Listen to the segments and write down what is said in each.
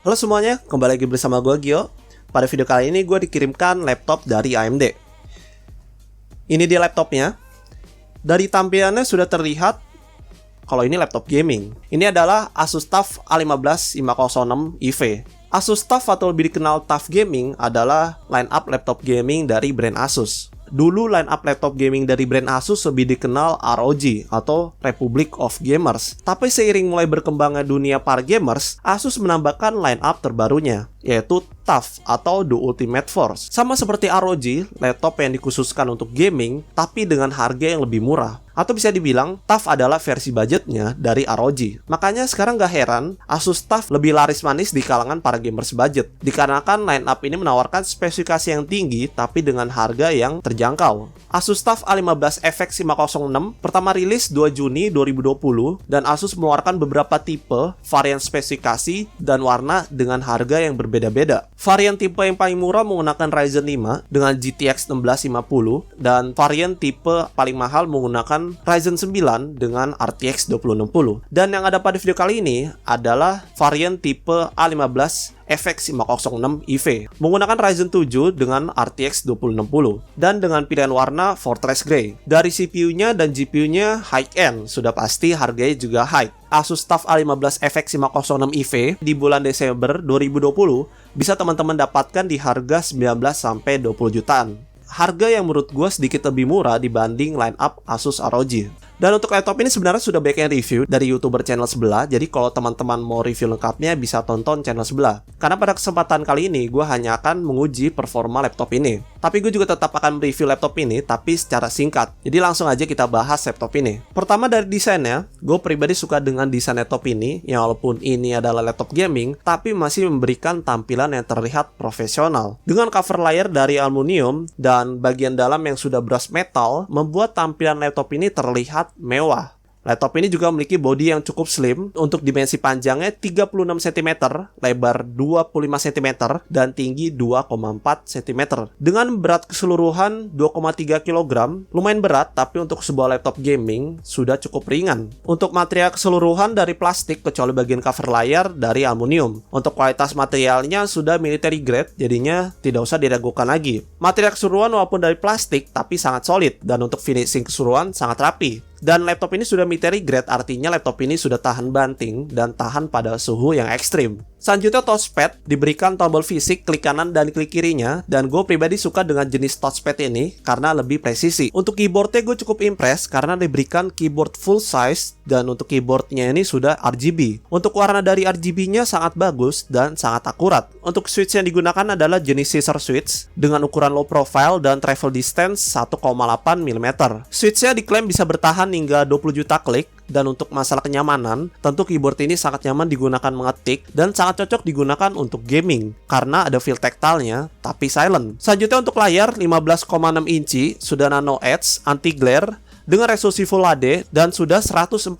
Halo semuanya, kembali lagi bersama gue Gio. Pada video kali ini gue dikirimkan laptop dari AMD. Ini dia laptopnya. Dari tampilannya sudah terlihat kalau ini laptop gaming. Ini adalah Asus TUF A15506 EV. Asus TUF atau lebih dikenal TUF Gaming adalah line up laptop gaming dari brand Asus. Dulu line up laptop gaming dari brand Asus lebih dikenal ROG atau Republic of Gamers. Tapi seiring mulai berkembangnya dunia para gamers, Asus menambahkan line up terbarunya, yaitu TUF atau The Ultimate Force. Sama seperti ROG, laptop yang dikhususkan untuk gaming, tapi dengan harga yang lebih murah. Atau bisa dibilang, TUF adalah versi budgetnya dari ROG. Makanya sekarang gak heran, Asus TUF lebih laris manis di kalangan para gamers budget. Dikarenakan line up ini menawarkan spesifikasi yang tinggi, tapi dengan harga yang terjangkau. Asus TUF A15FX506 pertama rilis 2 Juni 2020, dan Asus mengeluarkan beberapa tipe, varian spesifikasi, dan warna dengan harga yang berbeda-beda. Varian tipe yang paling murah menggunakan Ryzen 5 dengan GTX 1650, dan varian tipe paling mahal menggunakan Ryzen 9 dengan RTX 2060. Dan yang ada pada video kali ini adalah varian tipe A15 FX506 EV menggunakan Ryzen 7 dengan RTX 2060 dan dengan pilihan warna Fortress Grey. Dari CPU-nya dan GPU-nya high-end, sudah pasti harganya juga high. Asus TUF A15 FX506 EV di bulan Desember 2020 bisa teman-teman dapatkan di harga 19-20 jutaan. Harga yang menurut gue sedikit lebih murah dibanding line up Asus ROG. Dan untuk laptop ini sebenarnya sudah banyak yang review dari YouTuber channel sebelah. Jadi kalau teman-teman mau review lengkapnya bisa tonton channel sebelah. Karena pada kesempatan kali ini gue hanya akan menguji performa laptop ini. Tapi gue juga tetap akan review laptop ini, tapi secara singkat. Jadi langsung aja kita bahas laptop ini. Pertama dari desainnya, gue pribadi suka dengan desain laptop ini. Yang walaupun ini adalah laptop gaming, tapi masih memberikan tampilan yang terlihat profesional. Dengan cover layer dari aluminium dan bagian dalam yang sudah brush metal, membuat tampilan laptop ini terlihat mewah. Laptop ini juga memiliki bodi yang cukup slim untuk dimensi panjangnya 36 cm, lebar 25 cm, dan tinggi 2,4 cm. Dengan berat keseluruhan 2,3 kg, lumayan berat, tapi untuk sebuah laptop gaming sudah cukup ringan. Untuk material keseluruhan dari plastik kecuali bagian cover layar dari aluminium. Untuk kualitas materialnya sudah military grade, jadinya tidak usah diragukan lagi. Material keseluruhan walaupun dari plastik, tapi sangat solid, dan untuk finishing keseluruhan sangat rapi. Dan laptop ini sudah military grade, artinya laptop ini sudah tahan banting dan tahan pada suhu yang ekstrim. Selanjutnya touchpad diberikan tombol fisik klik kanan dan klik kirinya, dan gue pribadi suka dengan jenis touchpad ini karena lebih presisi. Untuk keyboardnya gue cukup impress karena diberikan keyboard full size, dan untuk keyboardnya ini sudah RGB. Untuk warna dari RGB-nya sangat bagus dan sangat akurat. Untuk switch yang digunakan adalah jenis scissor switch dengan ukuran low profile dan travel distance 1,8 mm. Switchnya diklaim bisa bertahan hingga 20 juta klik. Dan untuk masalah kenyamanan, tentu keyboard ini sangat nyaman digunakan mengetik dan sangat cocok digunakan untuk gaming karena ada feel tactile-nya tapi silent. Selanjutnya untuk layar 15,6 inci, sudah nano edge, anti glare, dengan resolusi Full HD dan sudah 144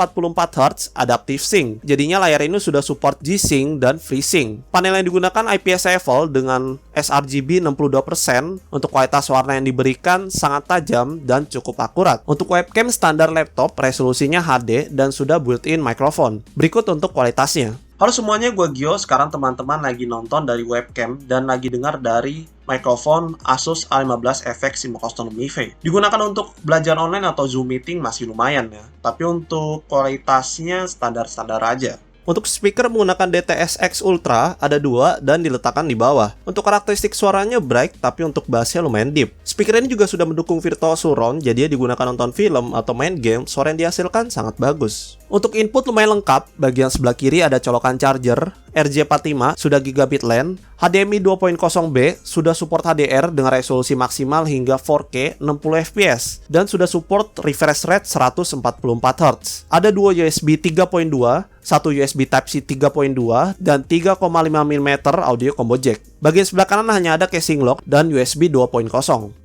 Hz Adaptive Sync. Jadinya layar ini sudah support G-Sync dan FreeSync. Panel yang digunakan IPS level dengan sRGB 62%. Untuk kualitas warna yang diberikan sangat tajam dan cukup akurat. Untuk webcam standar laptop, resolusinya HD dan sudah built-in microphone. Berikut untuk kualitasnya. Halo semuanya, gue Gio. Sekarang teman-teman lagi nonton dari webcam dan lagi dengar dari mikrofon Asus A15 FX506 EV. Digunakan untuk belajar online atau Zoom meeting masih lumayan ya, tapi untuk kualitasnya standar-standar aja. Untuk speaker menggunakan DTS-X Ultra ada 2 dan diletakkan di bawah. Untuk karakteristik suaranya bright, tapi untuk bassnya lumayan deep. Speaker ini juga sudah mendukung virtual surround, jadi digunakan nonton film atau main game, suara yang dihasilkan sangat bagus. Untuk input lumayan lengkap, bagian sebelah kiri ada colokan charger, RJ45 sudah gigabit LAN, HDMI 2.0B sudah support HDR dengan resolusi maksimal hingga 4K 60 fps dan sudah support refresh rate 144 Hz. Ada 2 USB 3.2, 1 USB Type-C 3.2 dan 3,5 mm audio combo jack. Bagian sebelah kanan hanya ada casing lock dan USB 2.0.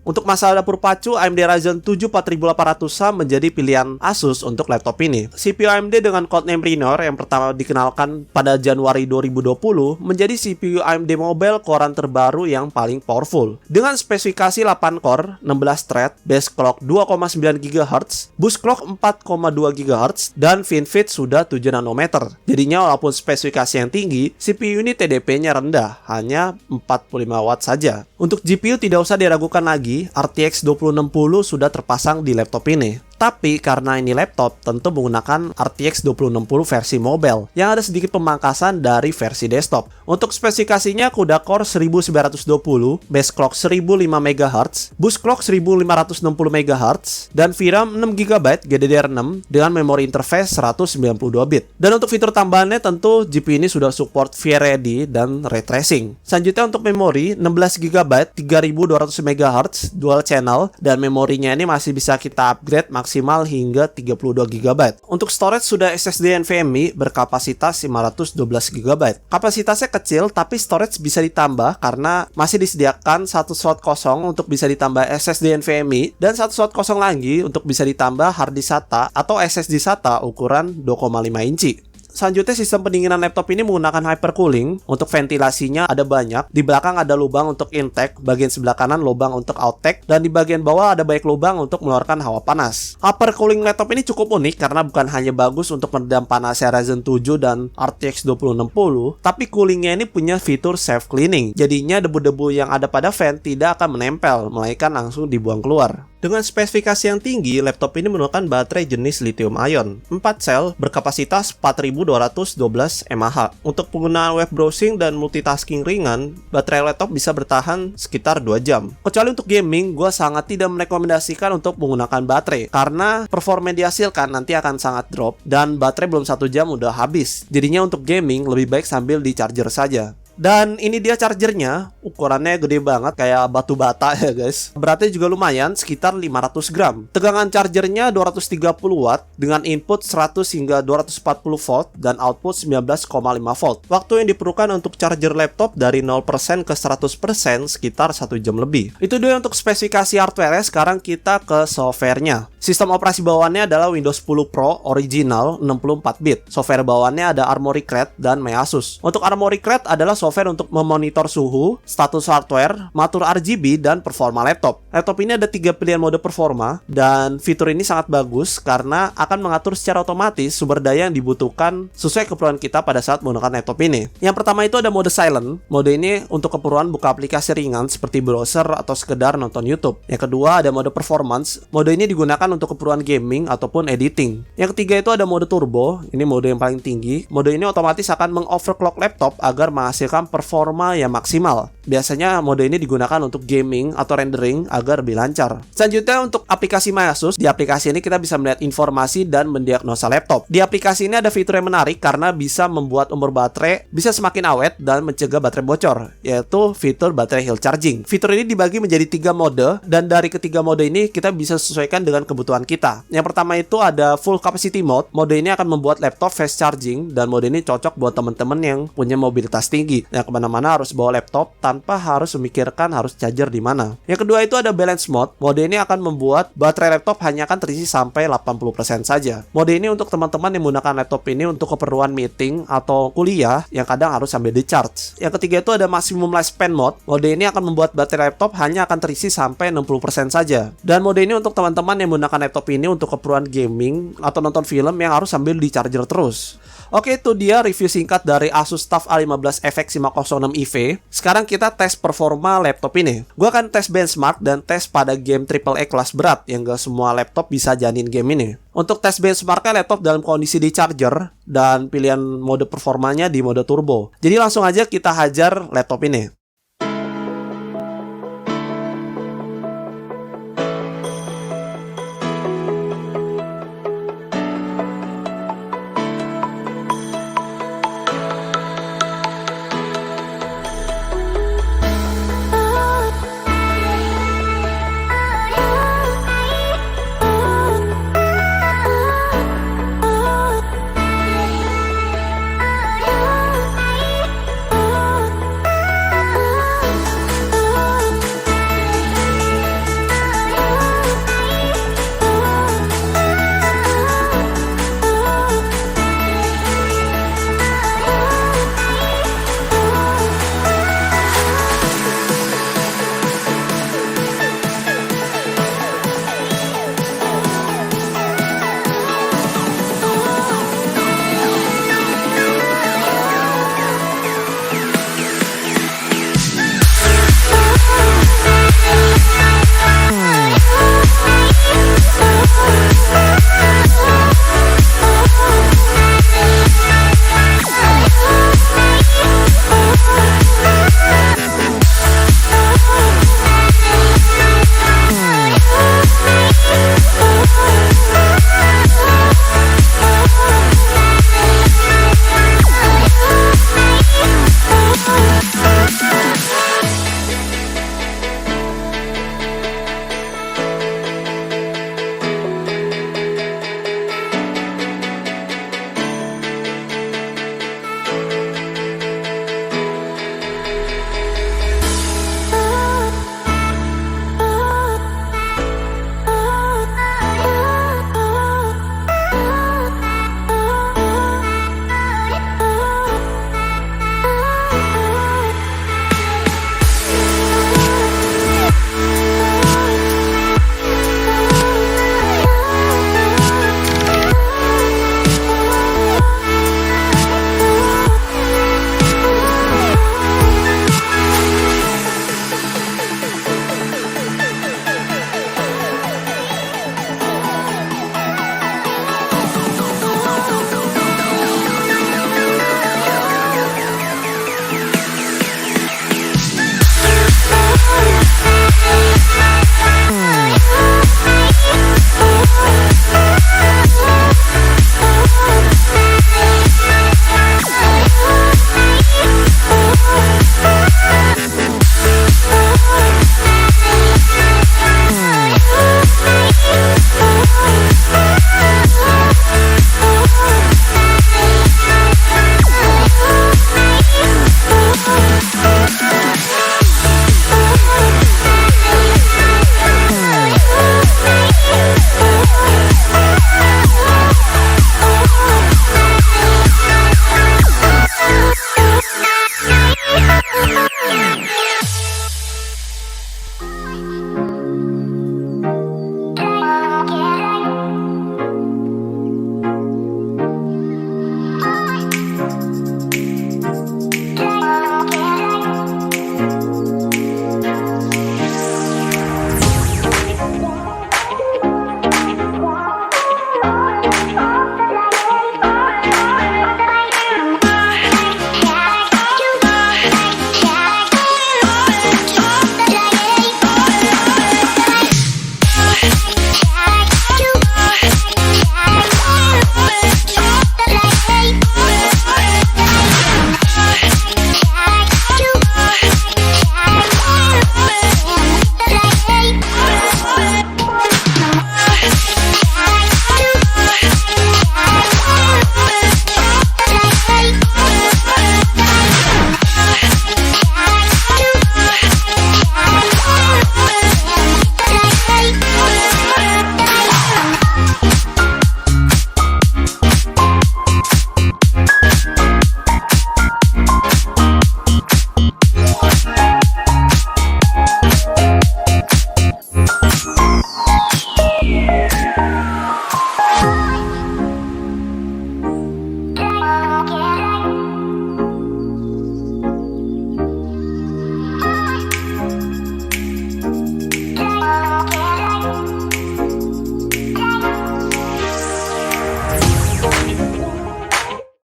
Untuk masalah dapur pacu, AMD Ryzen 7 4800H menjadi pilihan Asus untuk laptop ini. CPU AMD dengan codename Rainier yang pertama dikenalkan pada Januari 2020 menjadi CPU AMD Mobile Core terbaru yang paling powerful. Dengan spesifikasi 8 core, 16 thread, base clock 2,9 GHz, boost clock 4,2 GHz, dan FinFET sudah 7 nanometer. Jadinya walaupun spesifikasi yang tinggi, CPU ini TDP-nya rendah, hanya 45 watt saja. Untuk GPU tidak usah diragukan lagi, RTX 2060 sudah terpasang di laptop ini. Tapi karena ini laptop, tentu menggunakan RTX 2060 versi mobile yang ada sedikit pemangkasan dari versi desktop. Untuk spesifikasinya CUDA Core 1920, base clock 1005 MHz, boost clock 1560 MHz, dan VRAM 6GB GDDR6 dengan memori interface 192 bit. Dan untuk fitur tambahannya tentu GPU ini sudah support VRAD dan Ray Tracing. Selanjutnya untuk memori 16GB 3200 MHz dual channel, dan memorinya ini masih bisa kita upgrade maksimal hingga 32 GB. Untuk storage sudah SSD NVMe berkapasitas 512 GB. Kapasitasnya kecil tapi storage bisa ditambah karena masih disediakan satu slot kosong untuk bisa ditambah SSD NVMe dan satu slot kosong lagi untuk bisa ditambah hard disk SATA atau SSD SATA ukuran 2,5 inci. Selanjutnya sistem pendinginan laptop ini menggunakan hypercooling. Untuk ventilasinya ada banyak. Di belakang ada lubang untuk intake, bagian sebelah kanan lubang untuk outtake, dan di bagian bawah ada banyak lubang untuk mengeluarkan hawa panas. Hypercooling laptop ini cukup unik karena bukan hanya bagus untuk meredam panasnya Ryzen 7 dan RTX 2060, tapi coolingnya ini punya fitur self cleaning. Jadinya debu-debu yang ada pada fan tidak akan menempel, melainkan langsung dibuang keluar. Dengan spesifikasi yang tinggi, laptop ini menggunakan baterai jenis lithium ion 4 sel berkapasitas 4212 mAh. Untuk penggunaan web browsing dan multitasking ringan, baterai laptop bisa bertahan sekitar 2 jam. Kecuali untuk gaming, gue sangat tidak merekomendasikan untuk menggunakan baterai karena performa yang dihasilkan nanti akan sangat drop dan baterai belum 1 jam udah habis. Jadinya untuk gaming lebih baik sambil di charger saja. Dan ini dia chargernya, ukurannya gede banget kayak batu bata ya guys. Beratnya juga lumayan, sekitar 500 gram. Tegangan chargernya 230 watt dengan input 100 hingga 240 volt dan output 19,5 volt. Waktu yang diperlukan untuk charger laptop dari 0% ke 100% sekitar 1 jam lebih. Itu dia untuk spesifikasi hardware. Sekarang kita ke softwarenya. Sistem operasi bawaannya adalah Windows 10 Pro Original 64 bit. Software bawaannya ada Armoury Crate dan Measus. Untuk Armoury Crate adalah software untuk memonitor suhu, status hardware, mengatur RGB, dan performa laptop. Laptop ini ada 3 pilihan mode performa, dan fitur ini sangat bagus karena akan mengatur secara otomatis sumber daya yang dibutuhkan sesuai keperluan kita pada saat menggunakan laptop ini. Yang pertama itu ada mode silent. Mode ini untuk keperluan buka aplikasi ringan seperti browser atau sekedar nonton YouTube. Yang kedua ada mode performance. Mode ini digunakan untuk keperluan gaming ataupun editing. Yang ketiga itu ada mode turbo. Ini mode yang paling tinggi. Mode ini otomatis akan mengoverclock laptop agar menghasilkan performa yang maksimal. Biasanya mode ini digunakan untuk gaming atau rendering agar lebih lancar. Selanjutnya untuk aplikasi Measus. Di aplikasi ini kita bisa melihat informasi dan mendiagnosa laptop. Di aplikasi ini ada fitur yang menarik karena bisa membuat umur baterai bisa semakin awet dan mencegah baterai bocor, yaitu fitur baterai health charging. Fitur ini dibagi menjadi 3 mode, dan dari ketiga mode ini kita bisa sesuaikan dengan kebutuhan kita. Yang pertama itu ada full capacity mode. Mode ini akan membuat laptop fast charging, dan mode ini cocok buat teman-teman yang punya mobilitas tinggi, yang kemana-mana harus bawa laptop tanpa harus memikirkan harus charger di mana. Yang kedua itu ada balance mode. Mode ini akan membuat baterai laptop hanya akan terisi sampai 80% saja. Mode ini untuk teman-teman yang menggunakan laptop ini untuk keperluan meeting atau kuliah yang kadang harus sambil di charge. Yang ketiga itu ada maximum lifespan mode. Mode ini akan membuat baterai laptop hanya akan terisi sampai 60% saja. Dan mode ini untuk teman-teman yang menggunakan laptop ini untuk keperluan gaming atau nonton film yang harus sambil di charger terus. Oke, itu dia review singkat dari Asus TUF A15 FX 506 IV. Sekarang kita tes performa laptop ini. Gue akan tes benchmark dan tes pada game AAA kelas berat yang gak semua laptop bisa jalanin game ini. Untuk tes benchmarknya laptop dalam kondisi di charger dan pilihan mode performanya di mode turbo. Jadi langsung aja kita hajar laptop ini.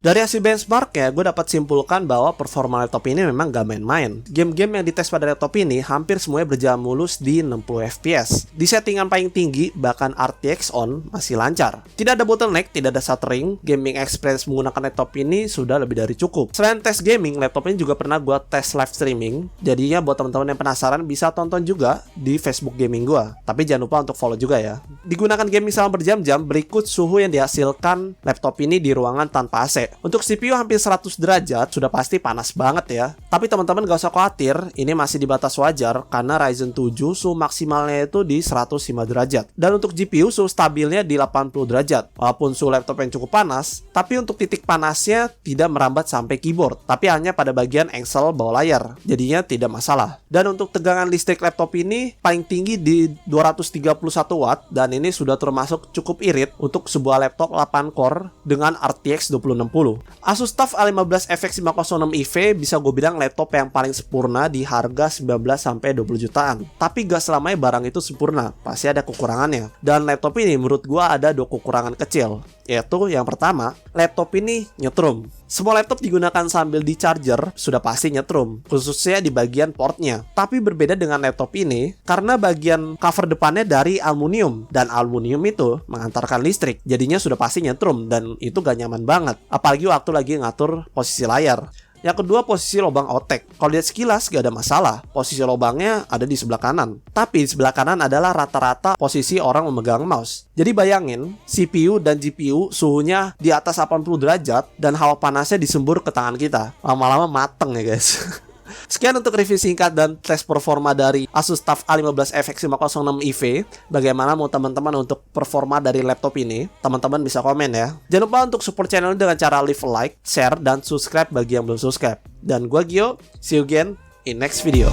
Dari hasil benchmarknya, gue dapat simpulkan bahwa performa laptop ini memang gak main-main. Game-game yang dites pada laptop ini hampir semuanya berjalan mulus di 60 fps. Di settingan paling tinggi, bahkan RTX on masih lancar. Tidak ada bottleneck, tidak ada stuttering. Gaming experience menggunakan laptop ini sudah lebih dari cukup. Selain tes gaming, laptop ini juga pernah gue tes live streaming. Jadinya buat teman-teman yang penasaran bisa tonton juga di Facebook gaming gue. Tapi jangan lupa untuk follow juga ya. Digunakan gaming selama berjam-jam, berikut suhu yang dihasilkan laptop ini di ruangan tanpa AC. Untuk CPU hampir 100 derajat, sudah pasti panas banget ya. Tapi teman-teman gak usah khawatir, ini masih di batas wajar karena Ryzen 7 suhu maksimalnya itu di 105 derajat. Dan untuk GPU suhu stabilnya di 80 derajat. Walaupun suhu laptop yang cukup panas, tapi untuk titik panasnya tidak merambat sampai keyboard, tapi hanya pada bagian engsel bawah layar. Jadinya tidak masalah. Dan untuk tegangan listrik laptop ini paling tinggi di 231 watt dan ini sudah termasuk cukup irit untuk sebuah laptop 8 core dengan RTX 2060. Asus TUF A15 FX506 IV bisa gue bilang laptop yang paling sempurna di harga 19-20 jutaan. Tapi gak selamanya barang itu sempurna, pasti ada kekurangannya. Dan laptop ini menurut gue ada 2 kekurangan kecil. Yaitu yang pertama, laptop ini nyetrum. Semua laptop digunakan sambil di charger sudah pasti nyetrum, khususnya di bagian portnya. Tapi berbeda dengan laptop ini, karena bagian cover depannya dari aluminium, dan aluminium itu mengantarkan listrik, jadinya sudah pasti nyetrum, dan itu gak nyaman banget. Apalagi waktu lagi ngatur posisi layar. Yang kedua, posisi lubang otek. Kalau lihat sekilas gak ada masalah, posisi lubangnya ada di sebelah kanan. Tapi di sebelah kanan adalah rata-rata posisi orang memegang mouse. Jadi bayangin, CPU dan GPU suhunya di atas 80 derajat dan hawa panasnya disembur ke tangan kita. Lama-lama mateng ya guys. Sekian untuk review singkat dan tes performa dari Asus TUF A15 FX506 IV. Bagaimana mau teman-teman untuk performa dari laptop ini? Teman-teman bisa komen ya. Jangan lupa untuk support channel ini dengan cara leave a like, share, dan subscribe bagi yang belum subscribe. Dan gua Gio, see you again in next video.